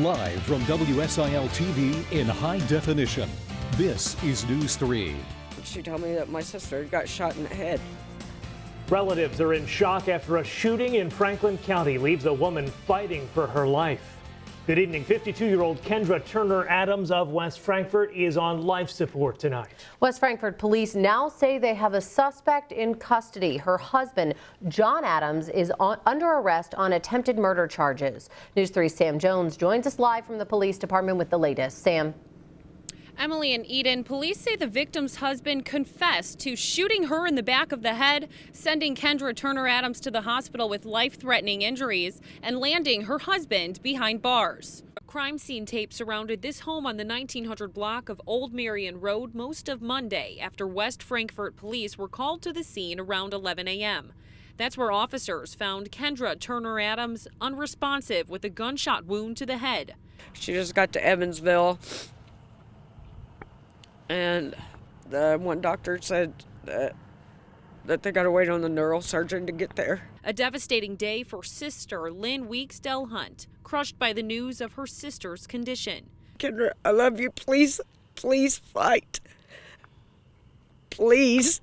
Live from WSIL TV in high definition, this is News 3. She told me that my sister got shot in the head. Relatives are in shock after a shooting in Franklin County leaves a woman fighting for her life. Good evening. 52-year-old Kendra Turner Adams of West Frankfort is on life support tonight. West Frankfort police now say they have a suspect in custody. Her husband, John Adams, is under arrest on attempted murder charges. News 3's Sam Jones joins us live from the police department with the latest. Sam. Emily and Eden, police say the victim's husband confessed to shooting her in the back of the head, sending Kendra Turner Adams to the hospital with life-threatening injuries, and landing her husband behind bars. Crime scene tape surrounded this home on the 1900 block of Old Marion Road most of Monday after West Frankfort police were called to the scene around 11 a.m. That's where officers found Kendra Turner Adams unresponsive with a gunshot wound to the head. She just got to Evansville, and the one doctor said that they got to wait on the neurosurgeon to get there. A devastating day for sister Lynn Weeks Delhunt, crushed by the news of her sister's condition. Kendra, I love you. Please, please fight. Please.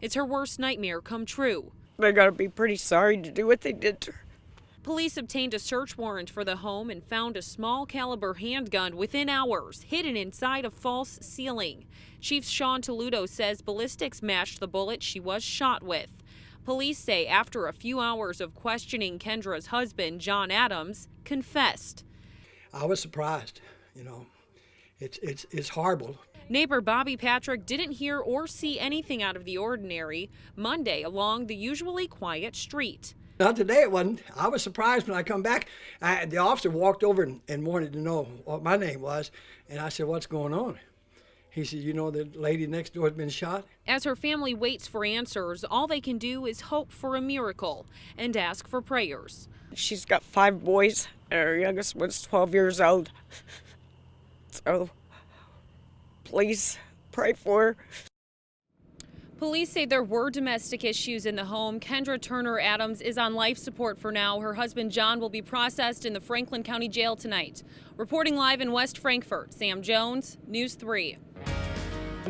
It's her worst nightmare come true. They got to be pretty sorry to do what they did to her. Police obtained a search warrant for the home and found a small caliber handgun within hours, hidden inside a false ceiling. Chief Sean Toludo says ballistics matched the bullet she was shot with. Police say after a few hours of questioning, Kendra's husband, John Adams, confessed. I was surprised. It's horrible. Neighbor Bobby Patrick didn't hear or see anything out of the ordinary Monday along the usually quiet street. Not today it wasn't. I was surprised when I come back. The officer walked over and wanted to know what my name was, and I said, "What's going on?" He said, "You know, the lady next door has been shot." As her family waits for answers, all they can do is hope for a miracle and ask for prayers. She's got 5 boys, and her youngest one's 12 years old. So please pray for her. Police say there were domestic issues in the home. Kendra Turner Adams is on life support for now. Her husband John will be processed in the Franklin County Jail tonight. Reporting live in West Frankfort, Sam Jones, News 3.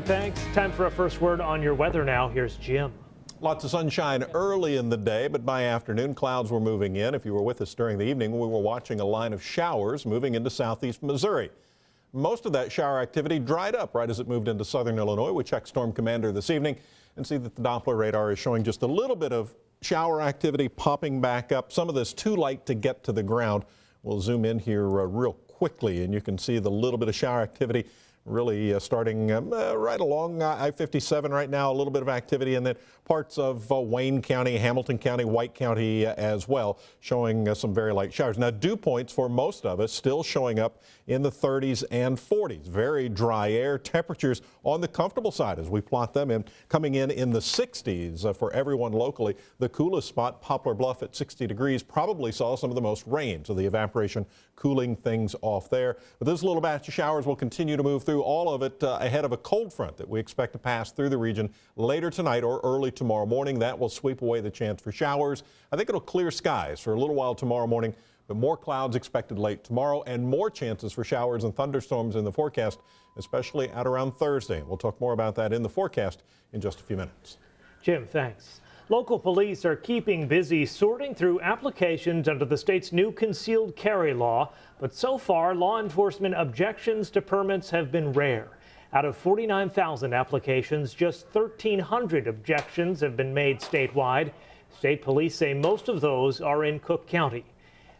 Thanks. Time for a first word on your weather now. Here's Jim. Lots of sunshine early in the day, but by afternoon, clouds were moving in. If you were with us during the evening, we were watching a line of showers moving into southeast Missouri. Most of that shower activity dried up right as it moved into southern Illinois. We checked Storm Commander this evening and see that the Doppler radar is showing just a little bit of shower activity popping back up. Some of this too light to get to the ground. We'll zoom in here real quickly, and you can see the little bit of shower activity really starting right along I-57 right now, a little bit of activity, and then parts of Wayne County, Hamilton County, White County as well, showing some very light showers. Now, dew points for most of us still showing up in the 30s and 40s. Very dry air. Temperatures on the comfortable side as we plot them in, coming in the 60s for everyone locally. The coolest spot, Poplar Bluff at 60 degrees, probably saw some of the most rain, so the evaporation cooling things off there. But this little batch of showers will continue to move through, all of it ahead of a cold front that we expect to pass through the region later tonight or early tomorrow morning. That will sweep away the chance for showers. I think it'll clear skies for a little while tomorrow morning, but more clouds expected late tomorrow and more chances for showers and thunderstorms in the forecast, especially at around Thursday. We'll talk more about that in the forecast in just a few minutes. Jim, thanks. Local police are keeping busy sorting through applications under the state's new concealed carry law, but so far law enforcement objections to permits have been rare. Out of 49,000 applications, just 1,300 objections have been made statewide. State police say most of those are in Cook County.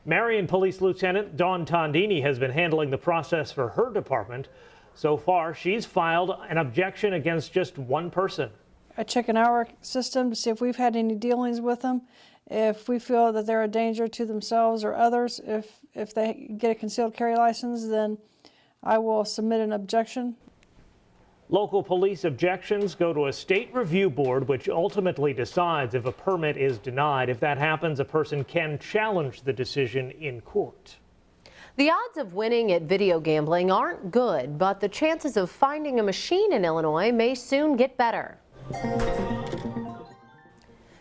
Marion Police Lieutenant Dawn Tondini has been handling the process for her department. So far, she's filed an objection against just one person. I check in our system to see if we've had any dealings with them, if we feel that they're a danger to themselves or others. If they get a concealed carry license, then I will submit an objection. Local police objections go to a state review board, which ultimately decides if a permit is denied. If that happens, a person can challenge the decision in court. The odds of winning at video gambling aren't good, but the chances of finding a machine in Illinois may soon get better.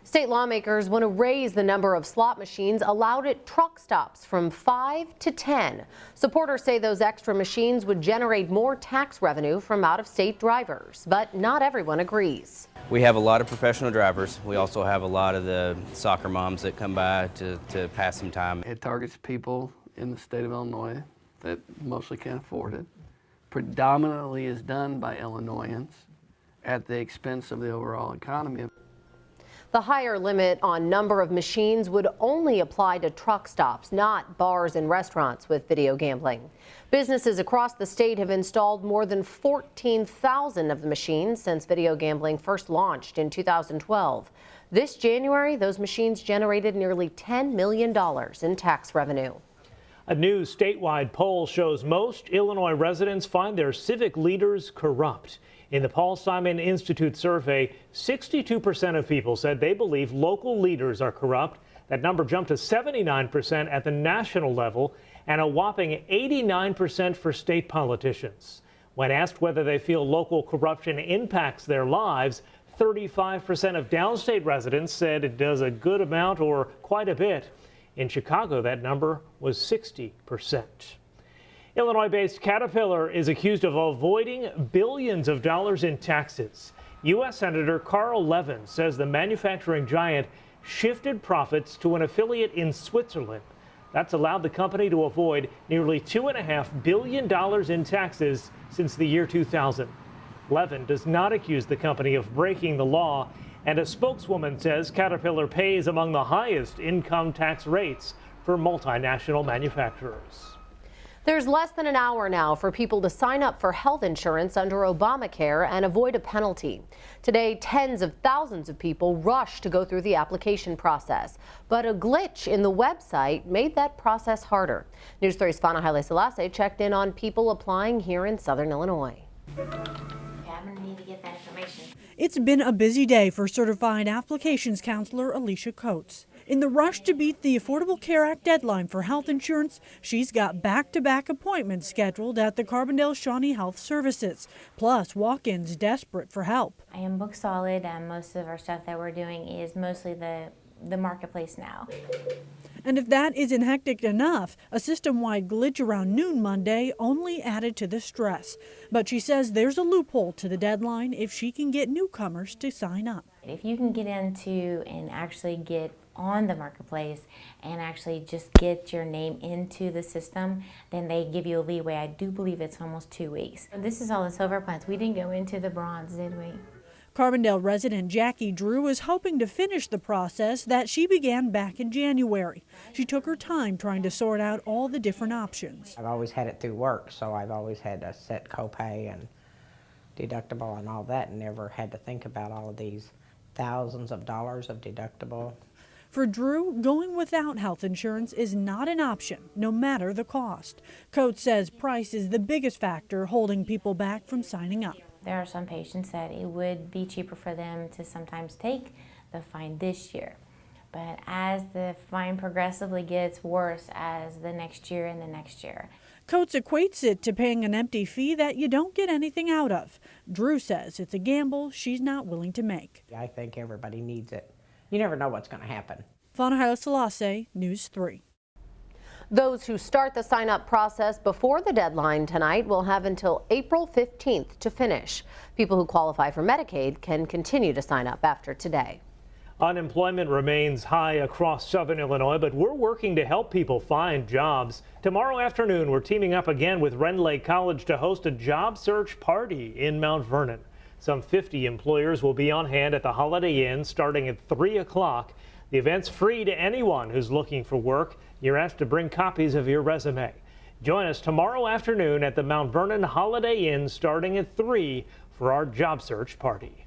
State lawmakers want to raise the number of slot machines allowed at truck stops from 5 to 10. Supporters say those extra machines would generate more tax revenue from out-of-state drivers, but not everyone agrees. We have a lot of professional drivers. We also have a lot of the soccer moms that come by to pass some time. It targets people in the state of Illinois that mostly can't afford it. Predominantly is done by Illinoisans at the expense of the overall economy. The higher limit on number of machines would only apply to truck stops, not bars and restaurants with video gambling. Businesses across the state have installed more than 14,000 of the machines since video gambling first launched in 2012. This January, those machines generated nearly $10 million in tax revenue. A new statewide poll shows most Illinois residents find their civic leaders corrupt. In the Paul Simon Institute survey, 62% of people said they believe local leaders are corrupt. That number jumped to 79% at the national level and a whopping 89% for state politicians. When asked whether they feel local corruption impacts their lives, 35% of downstate residents said it does a good amount or quite a bit. In Chicago, that number was 60%. Illinois-based Caterpillar is accused of avoiding billions of dollars in taxes. U.S. Senator Carl Levin says the manufacturing giant shifted profits to an affiliate in Switzerland. That's allowed the company to avoid nearly $2.5 billion in taxes since the year 2000. Levin does not accuse the company of breaking the law, and a spokeswoman says Caterpillar pays among the highest income tax rates for multinational manufacturers. There's less than an hour now for people to sign up for health insurance under Obamacare and avoid a penalty. Today, tens of thousands of people rushed to go through the application process, but a glitch in the website made that process harder. News 3's Fana Haile Selassie checked in on people applying here in Southern Illinois. I'm gonna need to get that information. It's been a busy day for certified applications counselor Alicia Coates. In the rush to beat the Affordable Care Act deadline for health insurance, she's got back-to-back appointments scheduled at the Carbondale-Shawnee Health Services, plus walk-ins desperate for help. I am booked solid, and most of our stuff that we're doing is mostly the marketplace now. And if that isn't hectic enough, a system-wide glitch around noon Monday only added to the stress. But she says there's a loophole to the deadline if she can get newcomers to sign up. If you can get into and actually get on the marketplace and actually just get your name into the system, then they give you a leeway. I do believe it's almost 2 weeks. This is all the silver plans. We didn't go into the bronze, did we? Carbondale resident Jackie Drew is hoping to finish the process that she began back in January. She took her time trying to sort out all the different options. I've always had it through work, so I've always had a set copay and deductible and all that, and never had to think about all of these thousands of dollars of deductible. For Drew, going without health insurance is not an option, no matter the cost. Coates says price is the biggest factor holding people back from signing up. There are some patients that it would be cheaper for them to sometimes take the fine this year. But as the fine progressively gets worse as the next year and the next year. Coates equates it to paying an empty fee that you don't get anything out of. Drew says it's a gamble she's not willing to make. I think everybody needs it. You never know what's going to happen. Fana Haile Selassie, News 3. Those who start the sign-up process before the deadline tonight will have until April 15th to finish. People who qualify for Medicaid can continue to sign up after today. Unemployment remains high across Southern Illinois, but we're working to help people find jobs. Tomorrow afternoon, we're teaming up again with Rend Lake College to host a job search party in Mount Vernon. Some 50 employers will be on hand at the Holiday Inn starting at 3 o'clock. The event's free to anyone who's looking for work. You're asked to bring copies of your resume. Join us tomorrow afternoon at the Mount Vernon Holiday Inn starting at 3 for our job search party.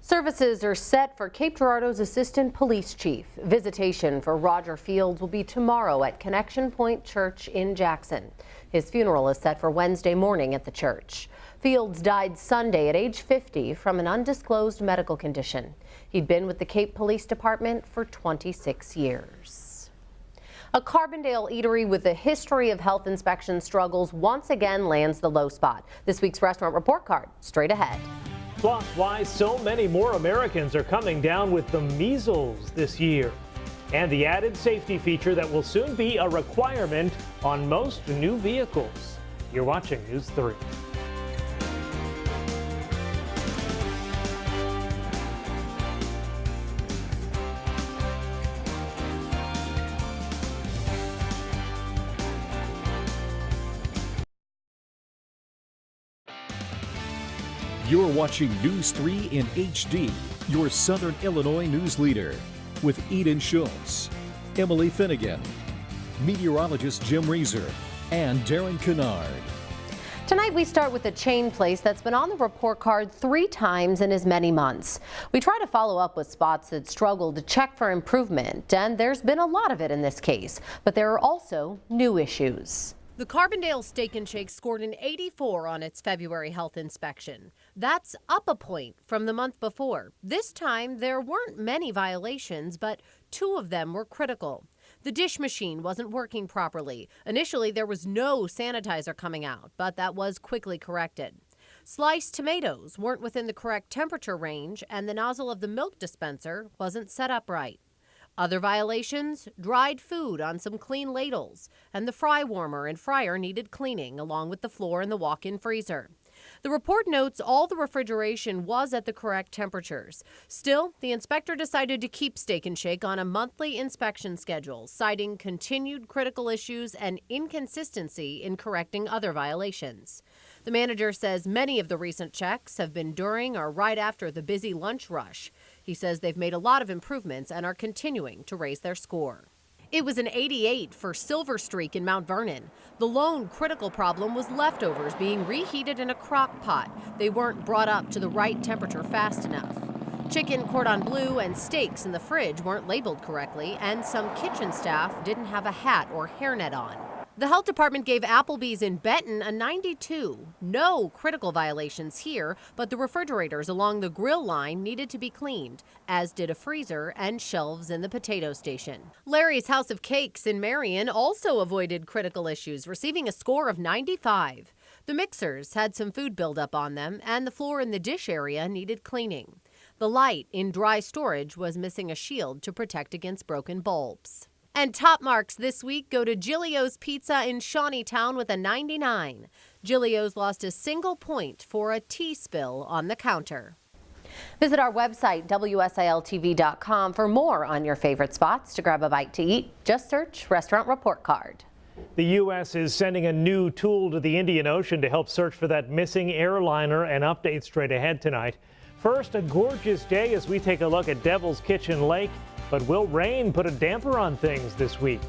Services are set for Cape Girardeau's Assistant Police Chief. Visitation for Roger Fields will be tomorrow at Connection Point Church in Jackson. His funeral is set for Wednesday morning at the church. Fields died Sunday at age 50 from an undisclosed medical condition. He'd been with the Cape Police Department for 26 years. A Carbondale eatery with a history of health inspection struggles once again lands the low spot. This week's restaurant report card straight ahead. Plus, why so many more Americans are coming down with the measles this year. And the added safety feature that will soon be a requirement on most new vehicles. You're watching News 3. You're watching News 3 in HD, your Southern Illinois news leader, with Eden Schultz, Emily Finnegan, meteorologist Jim Reeser, and Darren Kennard. Tonight we start with a chain place that's been on the report card 3 times in as many months. We try to follow up with spots that struggle to check for improvement, and there's been a lot of it in this case, but there are also new issues. The Carbondale Steak and Shake scored an 84 on its February health inspection. That's up a point from the month before. This time there weren't many violations, but 2 of them were critical. The dish machine wasn't working properly. Initially there was no sanitizer coming out, but that was quickly corrected. Sliced tomatoes weren't within the correct temperature range, and the nozzle of the milk dispenser wasn't set up right. Other violations, dried food on some clean ladles, and the fry warmer and fryer needed cleaning, along with the floor and the walk-in freezer. The report notes all the refrigeration was at the correct temperatures. Still, the inspector decided to keep Steak and Shake on a monthly inspection schedule, citing continued critical issues and inconsistency in correcting other violations. The manager says many of the recent checks have been during or right after the busy lunch rush. He says they've made a lot of improvements and are continuing to raise their score. It was an 88 for Silver Streak in Mount Vernon. The lone critical problem was leftovers being reheated in a crock pot. They weren't brought up to the right temperature fast enough. Chicken cordon bleu and steaks in the fridge weren't labeled correctly, and some kitchen staff didn't have a hat or hairnet on. The health department gave Applebee's in Benton a 92. No critical violations here, but the refrigerators along the grill line needed to be cleaned, as did a freezer and shelves in the potato station. Larry's House of Cakes in Marion also avoided critical issues, receiving a score of 95. The mixers had some food buildup on them, and the floor in the dish area needed cleaning. The light in dry storage was missing a shield to protect against broken bulbs. And top marks this week go to Gilio's Pizza in Shawneetown with a 99. Gilio's lost a single point for a tea spill on the counter. Visit our website, WSILTV.com, for more on your favorite spots to grab a bite to eat. Just search Restaurant Report Card. The U.S. is sending a new tool to the Indian Ocean to help search for that missing airliner, and updates straight ahead tonight. First, a gorgeous day as we take a look at Devil's Kitchen Lake. But will rain put a damper on things this week?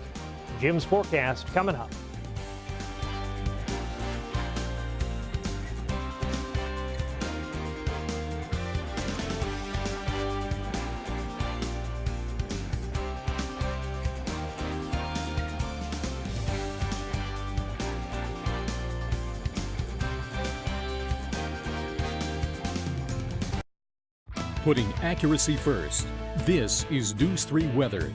Jim's forecast coming up. Putting accuracy first. This is News 3 weather.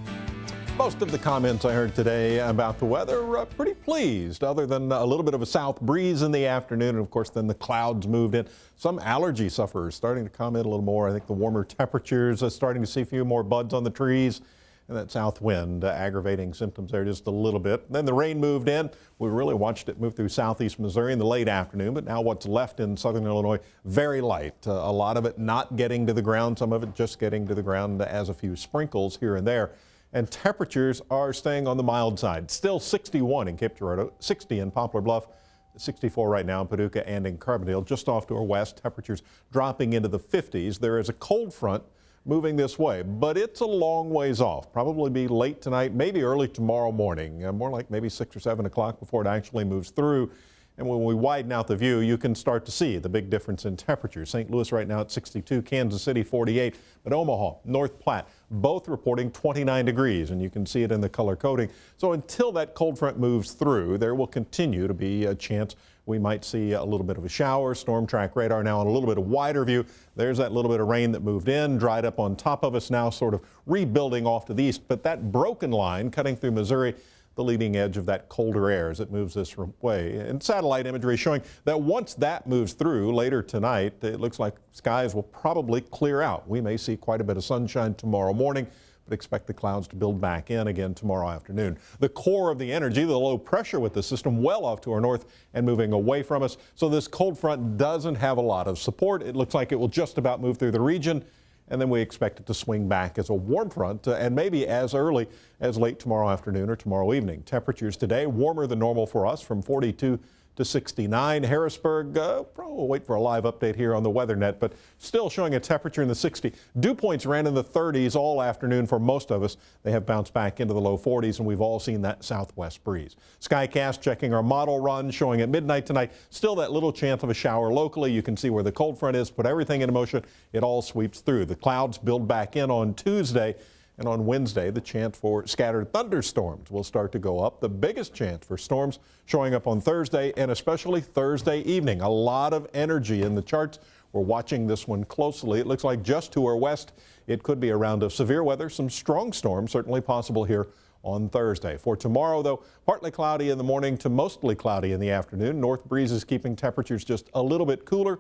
Most of the comments I heard today about the weather are pretty pleased, other than a little bit of a south breeze in the afternoon, and of course then the clouds moved in. Some allergy sufferers starting to comment a little more. I think the warmer temperatures are starting to see a few more buds on the trees, and that south wind aggravating symptoms there just a little bit. Then the rain moved in. We really watched it move through southeast Missouri in the late afternoon, but now what's left in southern Illinois, very light. A lot of it not getting to the ground, some of it just getting to the ground as a few sprinkles here and there. And temperatures are staying on the mild side. Still 61 in Cape Girardeau, 60 in Poplar Bluff, 64 right now in Paducah and in Carbondale. Just off to our west, temperatures dropping into the 50s. There is a cold front moving this way, but it's a long ways off. Probably be late tonight, maybe early tomorrow morning, more like maybe 6 or 7 o'clock before it actually moves through. And when we widen out the view, you can start to see the big difference in temperature. St. Louis right now at 62, Kansas City 48, but Omaha, North Platte, both reporting 29 degrees, and you can see it in the color coding. So until that cold front moves through, there will continue to be a chance we might see a little bit of a shower. Storm track radar now on a little bit of wider view. There's that little bit of rain that moved in, dried up on top of us, now sort of rebuilding off to the east. But that broken line cutting through Missouri, the leading edge of that colder air as it moves this way. And satellite imagery showing that once that moves through later tonight, it looks like skies will probably clear out. We may see quite a bit of sunshine tomorrow morning, but expect the clouds to build back in again tomorrow afternoon. The core of the energy, the low pressure with the system well off to our north and moving away from us. So this cold front doesn't have a lot of support. It looks like it will just about move through the region, and then we expect it to swing back as a warm front and maybe as early as late tomorrow afternoon or tomorrow evening. Temperatures today warmer than normal for us, from 42 to 69. Harrisburg, probably we'll wait for a live update here on the WeatherNet, but still showing a temperature in the 60s. Dew points ran in the 30s all afternoon for most of us. They have bounced back into the low 40s, and we've all seen that southwest breeze. Skycast checking our model run, showing at midnight tonight, still that little chance of a shower locally. You can see where the cold front is, put everything into motion. It all sweeps through. The clouds build back in on Tuesday. And on Wednesday, the chance for scattered thunderstorms will start to go up. The biggest chance for storms showing up on Thursday, and especially Thursday evening. A lot of energy in the charts. We're watching this one closely. It looks like just to our west, it could be a round of severe weather. Some strong storms certainly possible here on Thursday. For tomorrow, though, partly cloudy in the morning to mostly cloudy in the afternoon. North breezes keeping temperatures just a little bit cooler.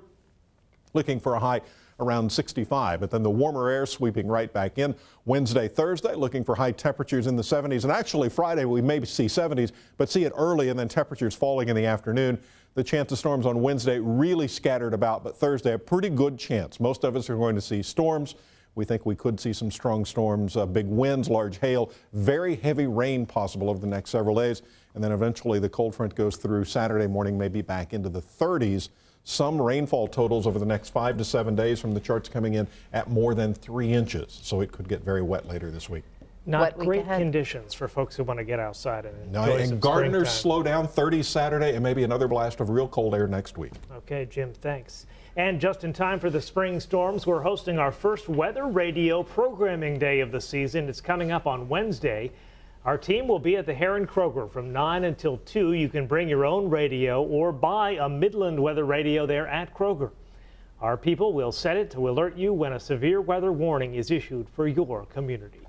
Looking for a high around 65, but then the warmer air sweeping right back in. Wednesday, Thursday, looking for high temperatures in the 70s. And actually Friday, we may see 70s, but see it early and then temperatures falling in the afternoon. The chance of storms on Wednesday really scattered about, but Thursday, a pretty good chance. Most of us are going to see storms. We think we could see some strong storms, big winds, large hail, very heavy rain possible over the next several days. And then eventually the cold front goes through Saturday morning, maybe back into the 30s. Some rainfall totals over the next 5 to 7 days from the charts coming in at more than 3 inches. So it could get very wet later this week. Not great conditions for folks who want to get outside and enjoy some and gardeners springtime. slow down. 30 Saturday and maybe another blast of real cold air next week. Okay, Jim, thanks. And just in time for the spring storms, we're hosting our first Weather Radio programming day of the season. It's coming up on Wednesday. Our team will be at the Heron Kroger from 9 until 2. You can bring your own radio or buy a Midland weather radio there at Kroger. Our people will set it to alert you when a severe weather warning is issued for your community.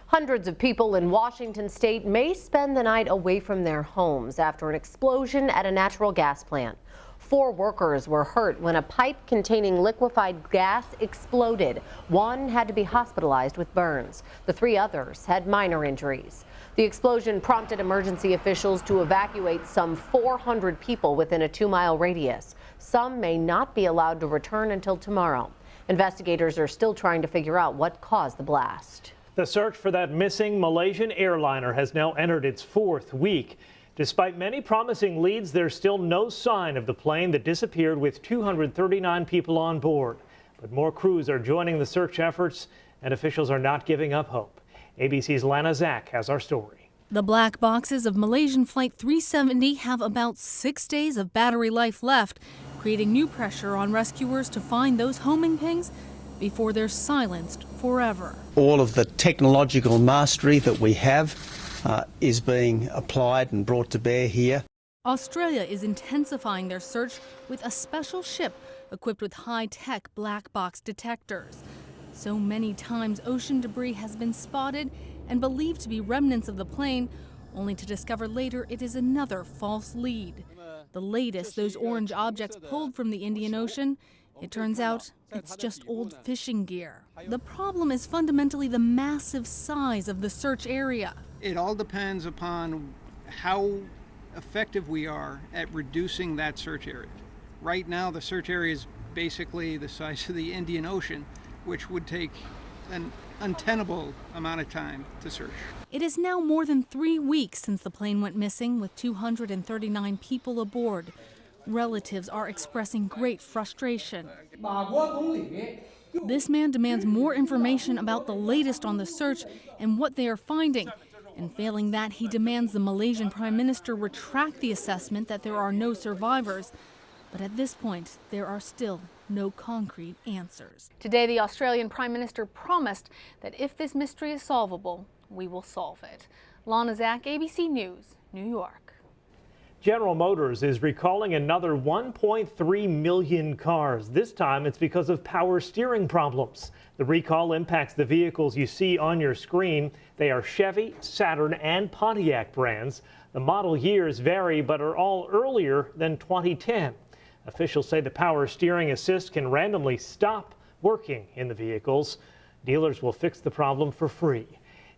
Hundreds of people in Washington state may spend the night away from their homes after an explosion at a natural gas plant. 4 workers were hurt when a pipe containing liquefied gas exploded. One had to be hospitalized with burns. The 3 others had minor injuries. The explosion prompted emergency officials to evacuate some 400 people within a 2-mile radius. Some may not be allowed to return until tomorrow. Investigators are still trying to figure out what caused the blast. The search for that missing Malaysian airliner has now entered its 4th week. Despite many promising leads, there's still no sign of the plane that disappeared with 239 people on board. But more crews are joining the search efforts, and officials are not giving up hope. ABC's Lana Zach has our story. The black boxes of Malaysian Flight 370 have about 6 days of battery life left, creating new pressure on rescuers to find those homing pings before they're silenced forever. All of the technological mastery that we have is being applied and brought to bear here. Australia is intensifying their search with a special ship equipped with high-tech black box detectors. So many times ocean debris has been spotted and believed to be remnants of the plane, only to discover later it is another false lead. The latest, those orange objects pulled from the Indian Ocean, it turns out it's just old fishing gear. The problem is fundamentally the massive size of the search area. It all depends upon how effective we are at reducing that search area. Right now, the search area is basically the size of the Indian Ocean, which would take an untenable amount of time to search. It is now more than 3 weeks since the plane went missing with 239 people aboard. Relatives are expressing great frustration. This man demands more information about the latest on the search and what they are finding. And failing that, he demands the Malaysian Prime Minister retract the assessment that there are no survivors. But at this point, there are still no concrete answers. Today, the Australian Prime Minister promised that if this mystery is solvable, we will solve it. Lana Zach, ABC News, New York. General Motors is recalling another 1.3 million cars. This time it's because of power steering problems. The recall impacts the vehicles you see on your screen. They are Chevy, Saturn, and Pontiac brands. The model years vary but are all earlier than 2010. Officials say the power steering assist can randomly stop working in the vehicles. Dealers will fix the problem for free.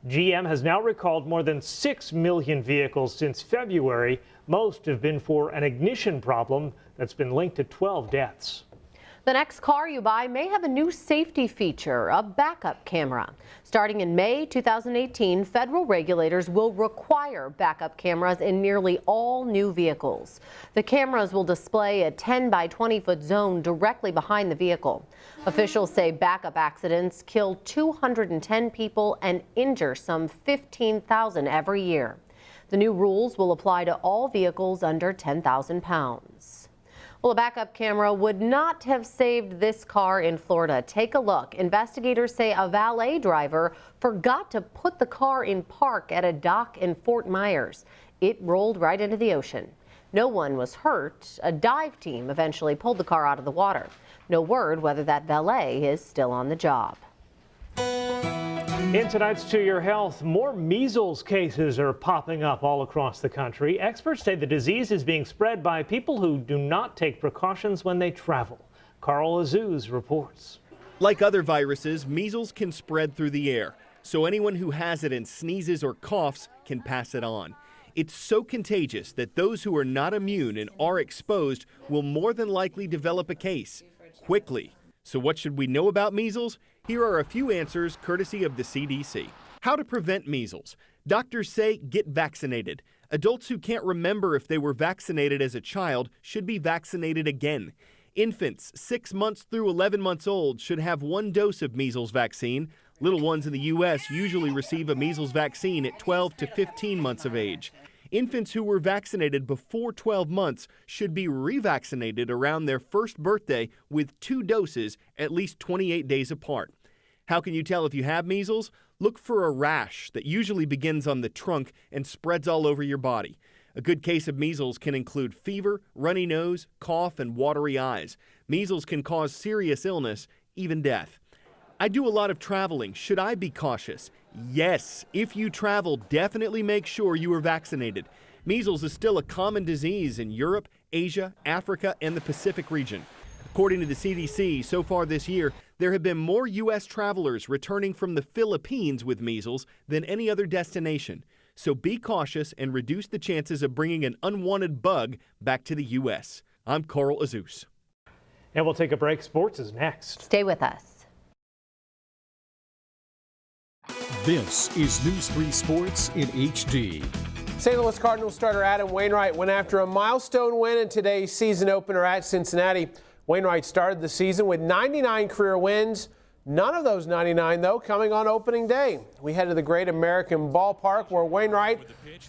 GM has now recalled more than 6 million vehicles since February. Most have been for an ignition problem that's been linked to 12 deaths. The next car you buy may have a new safety feature, a backup camera. Starting in May 2018, federal regulators will require backup cameras in nearly all new vehicles. The cameras will display a 10 by 20 foot zone directly behind the vehicle. Officials say backup accidents kill 210 people and injure some 15,000 every year. The new rules will apply to all vehicles under 10,000 pounds. Well, a backup camera would not have saved this car in Florida. Take a look. Investigators say a valet driver forgot to put the car in park at a dock in Fort Myers. It rolled right into the ocean. No one was hurt. A dive team eventually pulled the car out of the water. No word whether that valet is still on the job. In tonight's To Your Health, more measles cases are popping up all across the country. Experts say the disease is being spread by people who do not take precautions when they travel. Carl Azuz reports. Like other viruses, measles can spread through the air, so anyone who has it and sneezes or coughs can pass it on. It's so contagious that those who are not immune and are exposed will more than likely develop a case quickly. So what should we know about measles? Here are a few answers courtesy of the CDC. How to prevent measles. Doctors say get vaccinated. Adults who can't remember if they were vaccinated as a child should be vaccinated again. Infants 6 months through 11 months old should have 1 dose of measles vaccine. Little ones in the U.S. usually receive a measles vaccine at 12 to 15 months of age. Infants who were vaccinated before 12 months should be revaccinated around their first birthday with 2 doses at least 28 days apart. How can you tell if you have measles? Look for a rash that usually begins on the trunk and spreads all over your body. A good case of measles can include fever, runny nose, cough, and watery eyes. Measles can cause serious illness, even death. I do a lot of traveling. Should I be cautious? Yes. If you travel, definitely make sure you are vaccinated. Measles is still a common disease in Europe, Asia, Africa, and the Pacific region. According to the CDC, so far this year, there have been more U.S. travelers returning from the Philippines with measles than any other destination. So be cautious and reduce the chances of bringing an unwanted bug back to the U.S. I'm Carl Azuz. And we'll take a break. Sports is next. Stay with us. This is News 3 Sports in HD. St. Louis Cardinals starter Adam Wainwright went after a milestone win in today's season opener at Cincinnati. Wainwright started the season with 99 career wins. None of those 99, though, coming on opening day. We head to the Great American Ballpark where Wainwright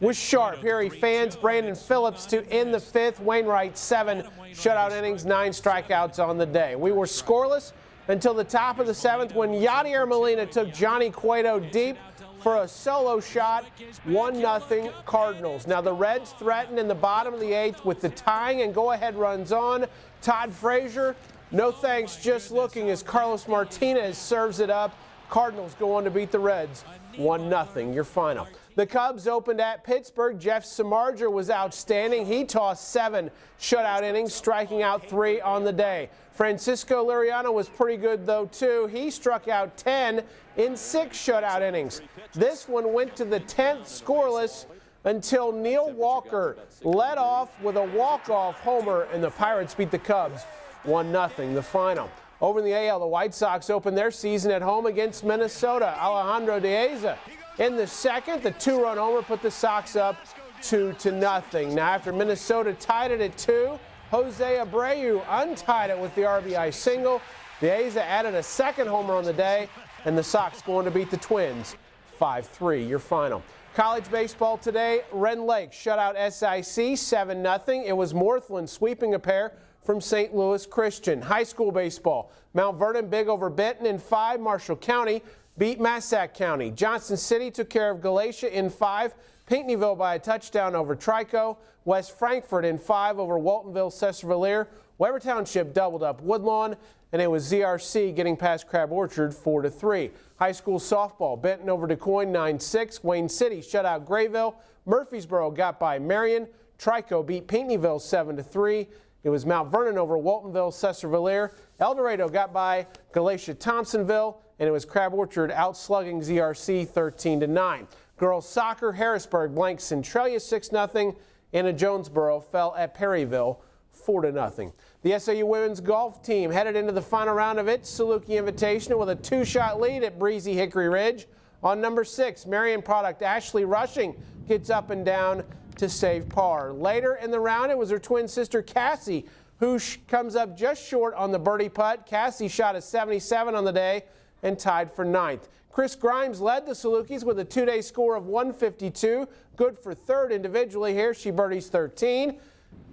was sharp. Here he fans Brandon Phillips to end the 5th. Wainwright 7 shutout innings, 9 strikeouts on the day. We were scoreless until the top of the 7th when Yadier Molina took Johnny Cueto deep for a solo shot. 1-0 Cardinals. Now the Reds threaten in the bottom of the 8th with the tying and go-ahead runs on. Todd Frazier, no thanks, just looking as Carlos Martinez serves it up. Cardinals go on to beat the Reds 1-0, your final. The Cubs opened at Pittsburgh. Jeff Samardzija was outstanding. He tossed 7 shutout innings, striking out 3 on the day. Francisco Liriano was pretty good, though, too. He struck out 10 in 6 shutout innings. This one went to the 10th scoreless until Neil Walker led off with a walk-off homer, and the Pirates beat the Cubs 1-0, the final. Over in the AL, the White Sox opened their season at home against Minnesota. Alejandro De Aza in the 2nd, the 2-run homer put the Sox up 2-0. Now after Minnesota tied it at 2, Jose Abreu untied it with the RBI single. De Aza added a 2nd homer on the day, and the Sox going to beat the Twins 5-3, your final. College baseball today, Ren Lake shut out SIC 7-0. It was Northland sweeping a pair from St. Louis Christian. High school baseball, Mount Vernon big over Benton in 5. Marshall County beat Massac County. Johnson City took care of Galatia in 5. Pinckneyville by a touchdown over Trico. West Frankfort in 5 over Waltonville-Cesar-Valere. Weber Township doubled up Woodlawn, and it was ZRC getting past Crab Orchard 4-3. High school softball, Benton over DeCoin 9-6. Wayne City shut out Grayville. Murfreesboro got by Marion. Trico beat Pinckneyville 7-3. It was Mount Vernon over Waltonville-Cesar-Valere. El Dorado got by Galatia-Thompsonville, and it was Crab Orchard outslugging ZRC 13-9. Girls soccer, Harrisburg blanked Centralia 6-0. Anna Jonesboro fell at Perryville 4-0. The SAU women's golf team headed into the final round of its Saluki Invitational with a 2-shot lead at Breezy Hickory Ridge. On number 6, Marion product Ashley Rushing gets up and down to save par. Later in the round, it was her twin sister Cassie who comes up just short on the birdie putt. Cassie shot a 77 on the day and tied for 9th. Chris Grimes led the Salukis with a 2-day score of 152. Good for 3rd individually here. She birdies 13.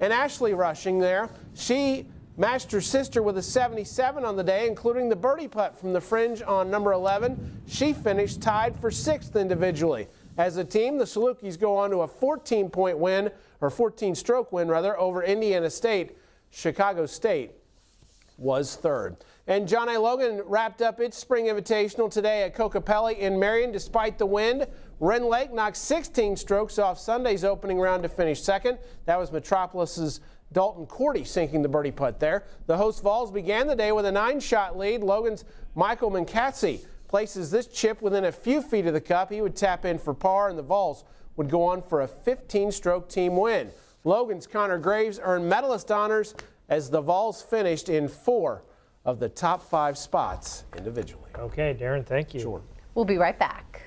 And Ashley Rushing there, she matched her sister with a 77 on the day, including the birdie putt from the fringe on number 11. She finished tied for 6th individually. As a team, the Salukis go on to a 14-point win, or 14-stroke win rather, over Indiana State. Chicago State was 3rd. And John A. Logan wrapped up its spring invitational today at Kokopelli in Marion despite the wind. Wren Lake knocked 16 strokes off Sunday's opening round to finish 2nd. That was Metropolis's Dalton Cordy sinking the birdie putt there. The host Vols began the day with a 9-shot lead. Logan's Michael Minkatsi places this chip within a few feet of the cup. He would tap in for par, and the Vols would go on for a 15-stroke team win. Logan's Connor Graves earned medalist honors as the Vols finished in 4 of the top 5 spots individually. Okay, Darren, thank you. Sure. We'll be right back.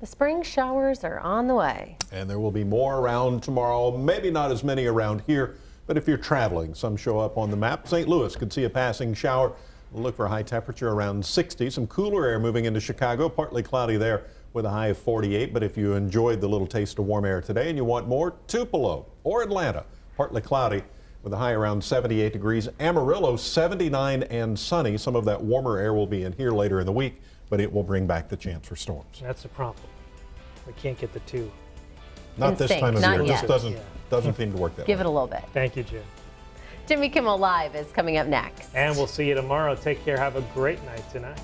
The spring showers are on the way. And there will be more around tomorrow, maybe not as many around here, but if you're traveling, some show up on the map. St. Louis could see a passing shower. We'll look for a high temperature around 60. Some cooler air moving into Chicago, partly cloudy there with a high of 48. But if you enjoyed the little taste of warm air today and you want more, Tupelo or Atlanta, partly cloudy with a high around 78 degrees. Amarillo, 79 and sunny. Some of that warmer air will be in here later in the week, but it will bring back the chance for storms. That's the problem. We can't get the 2. Not this time of year. It just doesn't seem to work that way. Give it a little bit. Thank you, Jim. Jimmy Kimmel Live is coming up next. And we'll see you tomorrow. Take care. Have a great night tonight.